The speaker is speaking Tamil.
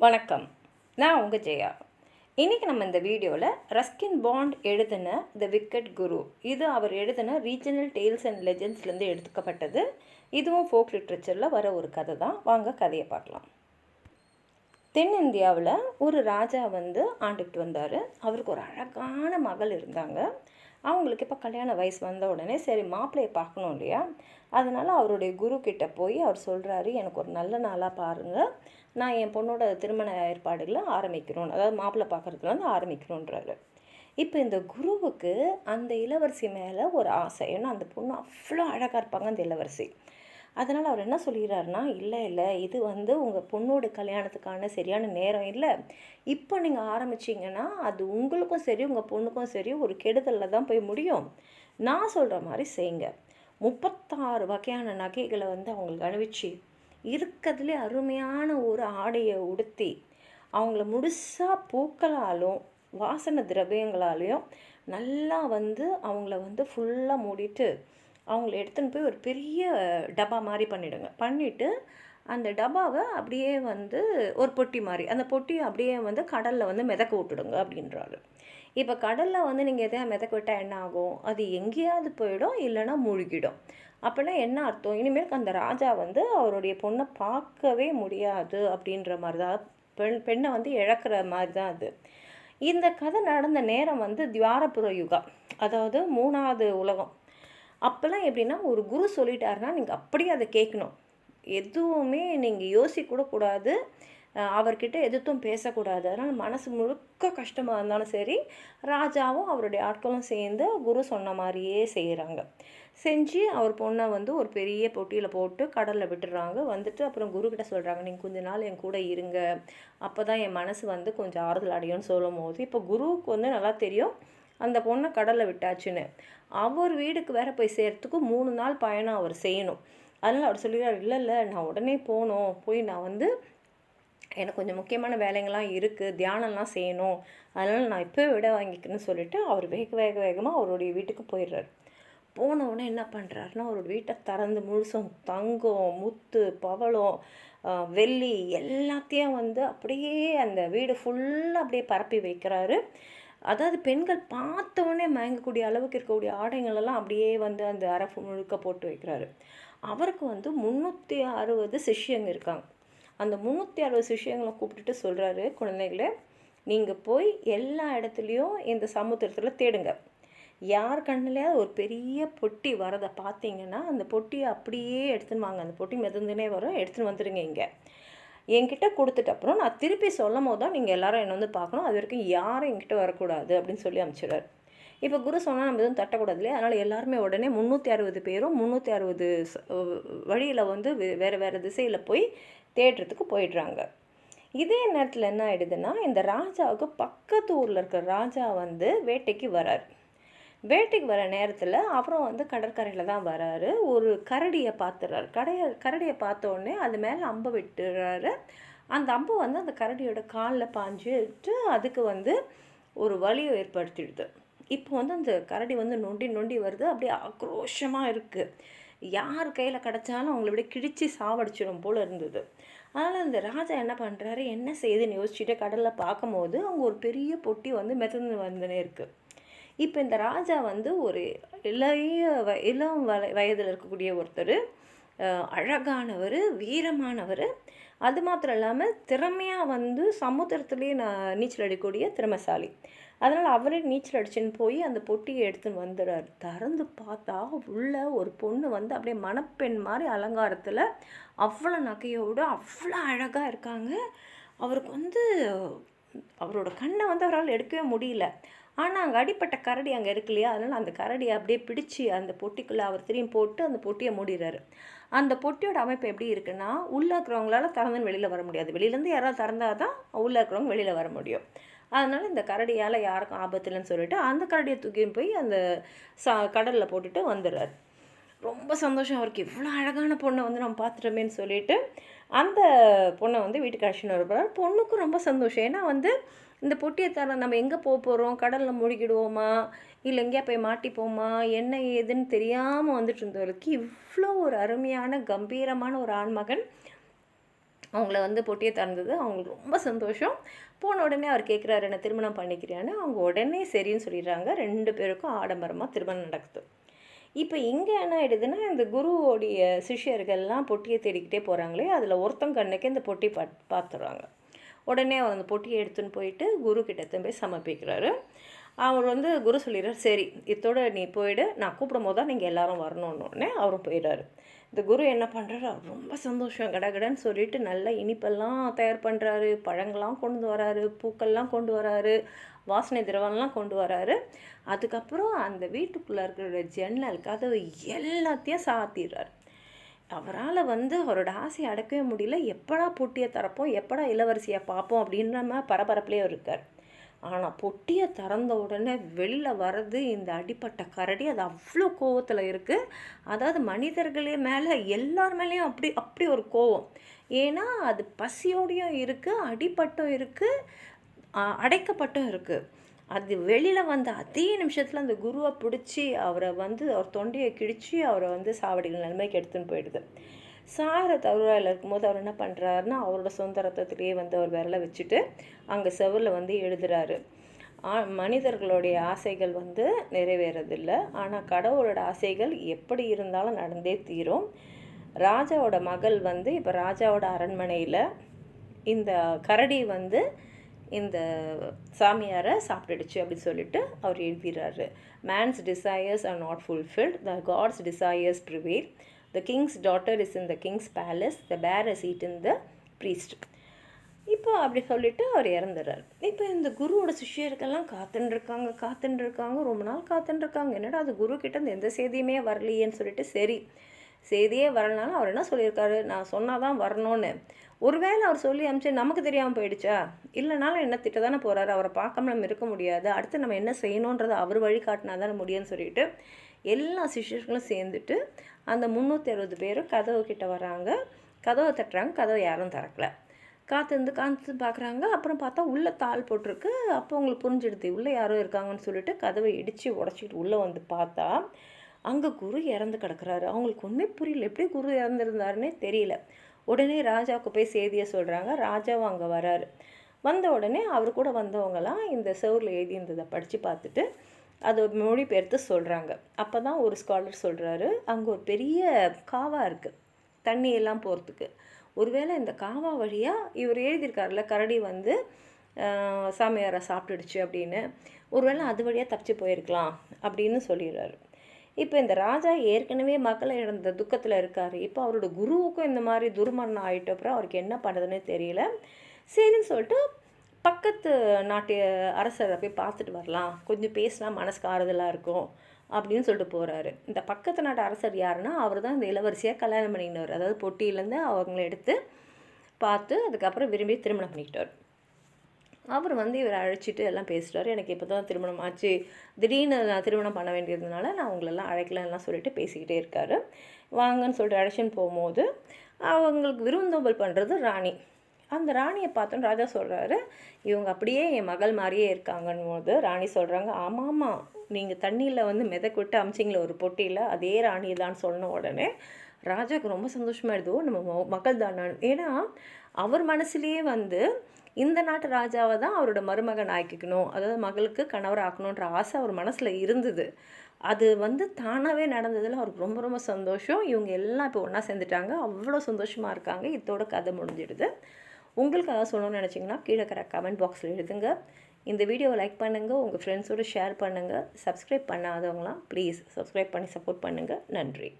வணக்கம். நான் உங்கள் ஜெயா. இன்றைக்கி நம்ம இந்த வீடியோவில் ரஸ்கின் பாண்ட் எழுதின த விக்கெட் குரு, இது அவர் எழுதின ரீஜனல் டேல்ஸ் அண்ட் லெஜெண்ட்ஸ்லேருந்து எடுத்துக்கப்பட்டது. இதுவும் ஃபோக் லிட்ரேச்சரில் வர ஒரு கதை தான். வாங்க கதையை பார்க்கலாம். தென்னிந்தியாவில் ஒரு ராஜா ஆண்டுகிட்டு வந்தார். அவருக்கு ஒரு அழகான மகள் இருந்தாங்க. அவங்களுக்கு இப்போ கல்யாண வயசு வந்த உடனே சரி மாப்பிள்ளையை பார்க்கணும் இல்லையா, அதனால் அவருடைய குரு கிட்ட போய் அவர் சொல்கிறாரு, எனக்கு ஒரு நல்ல நாளாக பாருங்கள், நான் என் பொண்ணோட திருமண ஏற்பாடுகளை ஆரம்பிக்கிறோம், அதாவது மாப்பிள்ளை பார்க்குறதுலேருந்து ஆரம்பிக்கிறோன்றாரு. இப்போ இந்த குருவுக்கு அந்த இளவரசி மேலே ஒரு ஆசை. ஏன்னா அந்த பொண்ணு அவ்வளோ அழகாக இருப்பாங்க அந்த இளவரசி. அதனால் அவர் என்ன சொல்கிறாருன்னா, இல்லை இது உங்கள் பொண்ணோட கல்யாணத்துக்கான சரியான நேரம் இல்லை, இப்போ நீங்கள் ஆரம்பிச்சிங்கன்னா அது உங்களுக்கும் சரி உங்கள் பொண்ணுக்கும் சரி ஒரு கெடுதலில் தான் போய் முடியும். நான் சொல்கிற மாதிரி செய்யுங்க. 36 வகையான நகைகளை அவங்களுக்கு அணிவிச்சு, இருக்கிறதுலே அருமையான ஒரு ஆடையை உடுத்தி, அவங்கள முழுசாக பூக்களாலும் வாசனை திரவியங்களாலையும் நல்லா அவங்கள ஃபுல்லாக மூடிட்டு அவங்கள எடுத்துன்னு போய் ஒரு பெரிய டப்பா மாதிரி பண்ணிவிட்டு அந்த டப்பாவை அப்படியே ஒரு பொட்டி மாதிரி, அந்த பொட்டியை அப்படியே கடலில் மிதக்க விட்டுடுங்க அப்படின்றாரு. இப்போ கடலில் நீங்கள் எதையா மிதக்க விட்டால் என்ன ஆகும்? அது எங்கேயாவது போயிடும், இல்லைன்னா மூழ்கிடும். அப்போல்லாம் என்ன அர்த்தம்? இனிமேல் அந்த ராஜா அவருடைய பொண்ணை பார்க்கவே முடியாது அப்படின்ற மாதிரி தான், பெண்ணை இழக்கிற மாதிரி தான் அது. இந்த கதை நடந்த நேரம் துவாரபுர யுகம், அதாவது 3வது உலகம். அப்போல்லாம் எப்படின்னா, ஒரு குரு சொல்லிட்டாருன்னா நீங்கள் அப்படியே அதை கேட்கணும். எதுவுமே நீங்கள் யோசிக்கூடக்கூடாது, அவர்கிட்ட எதுவும் பேசக்கூடாது. அதனால் மனசு முழுக்க கஷ்டமாக இருந்தாலும் சரி, ராஜாவும் அவருடைய ஆட்களும் சேர்ந்து குரு சொன்ன மாதிரியே செய்கிறாங்க. செஞ்சு அவர் பொண்ணை ஒரு பெரிய பொட்டியில் போட்டு கடலில் விட்டுடுறாங்க. அப்புறம் குருக்கிட்ட சொல்கிறாங்க, நீங்கள் கொஞ்ச நாள் என் கூட இருங்க, அப்போ தான் என் மனசு கொஞ்சம் ஆறுதல் அடையும்னு சொல்லும் போது, இப்போ குருவுக்கு நல்லா தெரியும் அந்த பொண்ணை கடலில் விட்டாச்சுன்னு. அவர் வீடுக்கு வேற போய் சேர்த்துக்கு 3 நாள் பயணம் அவர் செய்யணும். அதனால் அவர் சொல்லிடுறார், இல்லை நான் உடனே போகணும், போய் நான் எனக்கு கொஞ்சம் முக்கியமான வேலைங்கள்லாம் இருக்குது, தியானம்லாம் செய்யணும், அதனால் நான் இப்போ விட வாங்கிக்கிறேன்னு சொல்லிவிட்டு அவர் வேகமாக அவருடைய வீட்டுக்கு போயிடுறாரு. போனவுடனே என்ன பண்ணுறாருன்னா, அவரோட வீட்டை திறந்து முழுசும் தங்கம், முத்து, பவளம், வெள்ளி எல்லாத்தையும் அப்படியே அந்த வீடு ஃபுல்லாக அப்படியே பரப்பி வைக்கிறாரு. அதாவது பெண்கள் பார்த்தோன்னே மயங்கக்கூடிய அளவுக்கு இருக்கக்கூடிய ஆடைகளெல்லாம் அப்படியே அந்த அரஃபு முழுக்க போட்டு வைக்கிறாரு. அவருக்கு 360 சிஷ்யங்க இருக்காங்க. அந்த 360 சிஷ்யங்களை கூப்பிட்டுட்டு சொல்கிறாரு, குழந்தைகளே, நீங்கள் போய் எல்லா இடத்துலையும் இந்த சமுத்திரத்தில் தேடுங்க. யார் கண்ணிலையாவது ஒரு பெரிய பொட்டி வரதை பார்த்தீங்கன்னா அந்த பொட்டியை அப்படியே எடுத்துன்னு வாங்க, அந்த பொட்டி மிதந்துனே வரும், எடுத்துன்னு வந்துடுங்க. இங்கே என்கிட்ட கொடுத்துட்டு அப்புறம் நான் திருப்பி சொல்லும் போது தான் நீங்கள் எல்லாரும் என்னை பார்க்கணும், அது வரைக்கும் யாரும் என்கிட்ட வரக்கூடாது அப்படின்னு சொல்லி அனுப்பிச்சிடுறாரு. இப்போ குரு சொன்னால் நம்ம எதுவும் தட்டக்கூடாது இல்லையா, அதனால் எல்லாருமே உடனே 360 பேரும் 360 வழியில் வேறு திசையில் போய் தேடுறதுக்கு போயிடுறாங்க. இதே நேரத்தில் என்ன ஆகிடுதுன்னா, இந்த ராஜாவுக்கு பக்கத்து ஊரில் இருக்கிற ராஜா வேட்டைக்கு வரார். வேட்டைக்கு வர நேரத்தில் அப்புறம் கடற்கரையில் தான் வராரு. ஒரு கரடியை பார்த்துறாரு. கரடியை பார்த்த உடனே அது மேலே அம்பை விட்டுறாரு. அந்த அம்பு அந்த கரடியோட காலில் பாஞ்சிட்டு அதுக்கு ஒரு வலியை ஏற்படுத்திடுது. இப்போ அந்த கரடி நொண்டி வருது, அப்படியே ஆக்ரோஷமாக இருக்குது. யார் கையில் கிடச்சாலும் அவங்கள விட கிழிச்சி சாவடிச்சிடும் போல் இருந்தது. அதனால் அந்த ராஜா என்ன பண்ணுறாரு, என்ன செய்யுதுன்னு யோசிச்சுட்டு கடலில் பார்க்கும்போது அவங்க ஒரு பெரிய பொட்டி மிதந்து வந்துனே இருக்குது. இப்போ இந்த ராஜா ஒரு இளம் வயதில் இருக்கக்கூடிய ஒருத்தர், அழகானவர், வீரமானவர், அது மாத்திரம் இல்லாமல் திறமையாக சமுத்திரத்துலேயே நீச்சல் அடிக்கக்கூடிய திறமைசாலி. அதனால் அவரே நீச்சல் அடிச்சுன்னு போய் அந்த பொட்டியை எடுத்துன்னு வந்துடுறாரு. திறந்து பார்த்தா உள்ள ஒரு பொண்ணு அப்படியே மணப்பெண் மாதிரி அலங்காரத்தில் அவ்வளோ நகையோடு அவ்வளோ அழகாக இருக்காங்க. அவருக்கு அவரோட கண்ணை அவரால் எடுக்கவே முடியல. ஆனால் அங்கே அடிப்பட்ட கரடி அங்கே இருக்கு இல்லையா, அதனால் அந்த கரடியை அப்படியே பிடிச்சி அந்த பொட்டிக்குள்ளே அவர் திரும்பி போட்டு அந்த பொட்டியை மூடிடுறாரு. அந்த பொட்டியோட அமைப்பு எப்படி இருக்குன்னா, உள்ளே இருக்கிறவங்களால திறந்துன்னு வெளியில் வர முடியாது, வெளியிலேருந்து யாராவது திறந்தால் தான் உள்ளே இருக்கிறவங்க வெளியில் வர முடியும். அதனால் இந்த கரடியால் யாருக்கும் ஆபத்து இல்லைன்னு சொல்லிட்டு அந்த கரடியை தூக்கின்னு போய் அந்த கடலில் போட்டுட்டு வந்துடுறாரு. ரொம்ப சந்தோஷம் அவருக்கு, இவ்வளோ அழகான பொண்ணை நம்ம பார்த்துட்டோமேன்னு சொல்லிட்டு அந்த பொண்ணை வீட்டுக்கு அழைச்சின்னு வரப்படுறாரு. பொண்ணுக்கும் ரொம்ப சந்தோஷம். ஏன்னா இந்த பொட்டியை தர நம்ம எங்கே போகிறோம், கடலில் மூழ்கிடுவோமா, இல்லை எங்கேயா போய் மாட்டிப்போமா, என்ன ஏதுன்னு தெரியாமல் வந்துட்டு இருந்தவருக்கு இவ்வளோ ஒரு அருமையான கம்பீரமான ஒரு ஆண்மகன் அவங்கள வந்து பொட்டியை திறந்தது அவங்களுக்கு ரொம்ப சந்தோஷம். போன உடனே அவர் கேட்குறாரு, என்ன திருமணம் பண்ணிக்கிறியான்னு. அவங்க உடனே சரின்னு சொல்லிடுறாங்க. 2 பேருக்கும் ஆடம்பரமாக திருமணம் நடக்குது. இப்போ இங்கே என்ன ஆகிடுதுன்னா, இந்த குருவோடைய சிஷ்யர்கள்லாம் பொட்டியை தேடிக்கிட்டே போகிறாங்களே, அதில் ஒருத்தங்க கண்ணுக்கு இந்த பொட்டி பார்த்துடுறாங்க. உடனே அவர் அந்த பொட்டியை எடுத்துன்னு போயிட்டு குரு கிட்ட போய் சமர்ப்பிக்கிறாரு. அவர் வந்து குரு சொல்லிடுறார், சரி இத்தோட நீ போயிடு, நான் கூப்பிடும் போது தான் நீங்கள் எல்லோரும் வரணுன்னொடனே அவரும் போயிடுறாரு. இந்த குரு என்ன பண்ணுறாரு, ரொம்ப சந்தோஷம் கடகடன்னு சொல்லிட்டு நல்லா இனிப்பெல்லாம் தயார் பண்ணுறாரு, பழங்கள்லாம் கொண்டு வராரு, பூக்கள்லாம் கொண்டு வராரு, வாசனை திரவம்லாம் கொண்டு வராரு. அதுக்கப்புறம் அந்த வீட்டுக்குள்ளே இருக்கிற ஜன்னல் கதவு எல்லாத்தையும் சாத்திடுறாரு. அவரால் வந்து அவரோட ஆசையை அடக்கவே முடியல. எப்படா பொட்டியை திறப்போம், எப்படா இளவரசியை பார்ப்போம் அப்படின்ற பரபரப்புலேயே இருக்கார். ஆனால் பொட்டியை திறந்த உடனே வெளியில் வர்றது இந்த அடிப்பட்ட கரடி. அது அவ்வளோ கோவத்தில் இருக்குது. அதாவது மனிதர்களே மேலே எல்லார் மேலேயும் அப்படி ஒரு கோவம். ஏன்னா அது பசியோடையும் இருக்குது, அடிப்பட்டும் இருக்குது, அடைக்கப்பட்டும் இருக்குது. அது வெளியில் வந்த அதே நிமிஷத்தில் அந்த குருவை பிடிச்சி அவரை வந்து அவர் தொண்டையை கிழித்து அவரை வந்து சாவடிகள் நிலைமைக்கு எடுத்துன்னு போயிடுது. சாகிற தருவாயில் இருக்கும்போது அவர் என்ன பண்ணுறாருன்னா, அவரோட சொந்த ரத்தத்திலேயே வந்து அவர் விரலை வச்சுட்டு அங்கே செவரில் வந்து எழுதுறாரு, மனிதர்களுடைய ஆசைகள் வந்து நிறைவேறதில்லை, ஆனால் கடவுளோட ஆசைகள் எப்படி இருந்தாலும் நடந்தே தீரும். ராஜாவோட மகள் வந்து இப்போ ராஜாவோட அரண்மனையில் இந்த கரடி வந்து இந்த சாமியாரை சாப்பிட்டுடுச்சு அப்படின்னு சொல்லிட்டு அவர் எழுதிடுறாரு. Man's desires are not fulfilled, the god's desires prevail, the king's daughter is in the king's palace, the bear is eaten the priest. இப்போ அப்படி சொல்லிட்டு அவர் இறந்துடுறார். இப்போ இந்த குருவோட சிஷ்யர்கள்லாம் காத்துட்டுருக்காங்க, ரொம்ப நாள் காத்துட்டுருக்காங்க. என்னடா அது குரு கிட்ட எந்த செய்தியுமே வரலையேன்னு சொல்லிட்டு, சரி செய்தியே வரலனாலும் அவர் என்ன சொல்லியிருக்காரு, நான் சொன்னால் தான் வரணும்னு. ஒருவேளை அவர் சொல்லி அனுப்பிச்சு நமக்கு தெரியாமல் போயிடுச்சா, இல்லைனாலும் என்ன திட்ட தானே போகிறாரு, அவரை பார்க்காம நம்ம இருக்க முடியாது, அடுத்து நம்ம என்ன செய்யணுன்றதை அவர் வழிகாட்டினா தானே முடியும்னு சொல்லிட்டு எல்லா சிஷ்யர்களும் சேர்ந்துட்டு அந்த 360 பேரும் கதவு கிட்ட வராங்க. கதவை தட்டுறாங்க, கதவை யாரும் திறக்கல. காத்து பார்க்குறாங்க. அப்புறம் பார்த்தா உள்ளே தாள் போட்டிருக்கு. அப்போ உங்களுக்கு புரிஞ்சிடுது உள்ளே யாரோ இருக்காங்கன்னு சொல்லிட்டு கதவை இடித்து உடச்சிட்டு உள்ளே வந்து பார்த்தா அங்கே குரு இறந்து கிடக்குறாரு. அவங்களுக்கு ஒன்றுமே புரியல, எப்படி குரு இறந்துருந்தாருன்னே தெரியல. உடனே ராஜாவுக்கு போய் செய்தியை சொல்கிறாங்க. ராஜாவும் அங்கே வராரு. வந்த உடனே அவர் கூட வந்தவங்களாம் இந்த செவரில் எழுதியிருந்ததை படித்து பார்த்துட்டு அதை மொழிபெயர்த்து சொல்கிறாங்க. அப்போ தான் ஒரு ஸ்காலர் சொல்கிறாரு, அங்கே ஒரு பெரிய காவா இருக்குது தண்ணியெல்லாம் போகிறதுக்கு. ஒருவேளை இந்த காவா வழியாக இவர் எழுதியிருக்காருல கரடி வந்து சாமியாரை சாப்பிட்டுடுச்சு அப்படின்னு, ஒருவேளை அது வழியாக தப்பிச்சு போயிருக்கலாம் அப்படின்னு சொல்லிடுறாரு. இப்போ இந்த ராஜா ஏற்கனவே மக்களை இழந்த துக்கத்தில் இருக்கார். இப்போ அவரோட குருவுக்கும் இந்த மாதிரி துர்மரணம் ஆகிட்ட அப்புறம் அவருக்கு என்ன பண்ணுறதுன்னு தெரியல. சரின்னு சொல்லிட்டு பக்கத்து நாட்டு அரசரை போய் பார்த்துட்டு வரலாம், கொஞ்சம் பேசினா மனசுக்கு ஆறுதலாக இருக்கும் அப்படின்னு சொல்லிட்டு போகிறாரு. இந்த பக்கத்து நாட்டு அரசர் யாருன்னா, அவர் தான் இந்த இளவரசியாக கல்யாணம் பண்ணிக்கினவர். அதாவது பொட்டியிலேருந்து அவங்கள எடுத்து பார்த்து அதுக்கப்புறம் விரும்பி திருமணம் பண்ணிக்கிட்டார். அவர் வந்து இவரை அழைச்சிட்டு எல்லாம் பேசுகிறாரு. எனக்கு இப்போ தான் திருமணம் ஆச்சு, திடீர்னு நான் திருமணம் பண்ண வேண்டியதுனால நான் உங்களெல்லாம் அழைக்கலாம்லாம் சொல்லிட்டு பேசிக்கிட்டே இருக்காரு. வாங்கன்னு சொல்லிட்டு அழைச்சின்னு போகும்போது அவங்களுக்கு விருந்தோம்பல் பண்ணுறது ராணி. அந்த ராணியை பார்த்தோன்னு ராஜா சொல்கிறாரு, இவங்க அப்படியே என் மகள் மாதிரியே இருக்காங்கன்னு போது ராணி சொல்கிறாங்க, ஆமாம் நீங்கள் தண்ணியில் வந்து மிதக்கு விட்டு அமிச்சிங்களே ஒரு பொட்டியில், அதே ராணி தான் சொன்ன உடனே ராஜாவுக்கு ரொம்ப சந்தோஷமாயிடுதோ நம்ம மகள் தான். ஏன்னா அவர் மனசுலேயே வந்து இந்த நாட்டு ராஜாவை தான் அவரோட மருமகன் ஆக்கிக்கணும், அதாவது மகளுக்கு கணவர் ஆக்கணுன்ற ஆசை அவர் மனசில் இருந்தது. அது வந்து தானாகவே நடந்ததில் அவருக்கு ரொம்ப ரொம்ப சந்தோஷம். இவங்க எல்லாம் இப்போ ஒன்றா சேர்ந்துட்டாங்க, அவ்வளோ சந்தோஷமாக இருக்காங்க. இதோட கதை முடிஞ்சிடுது. உங்களுக்கு அதாவது சொல்லணும்னு நினச்சிங்கன்னா கீழே இருக்கிற கமெண்ட் பாக்ஸில் எழுதுங்க. இந்த வீடியோவை லைக் பண்ணுங்கள், உங்கள் ஃப்ரெண்ட்ஸோடு ஷேர் பண்ணுங்கள். சப்ஸ்கிரைப் பண்ணாதவங்களாம் ப்ளீஸ் சப்ஸ்கிரைப் பண்ணி சப்போர்ட் பண்ணுங்கள். நன்றி.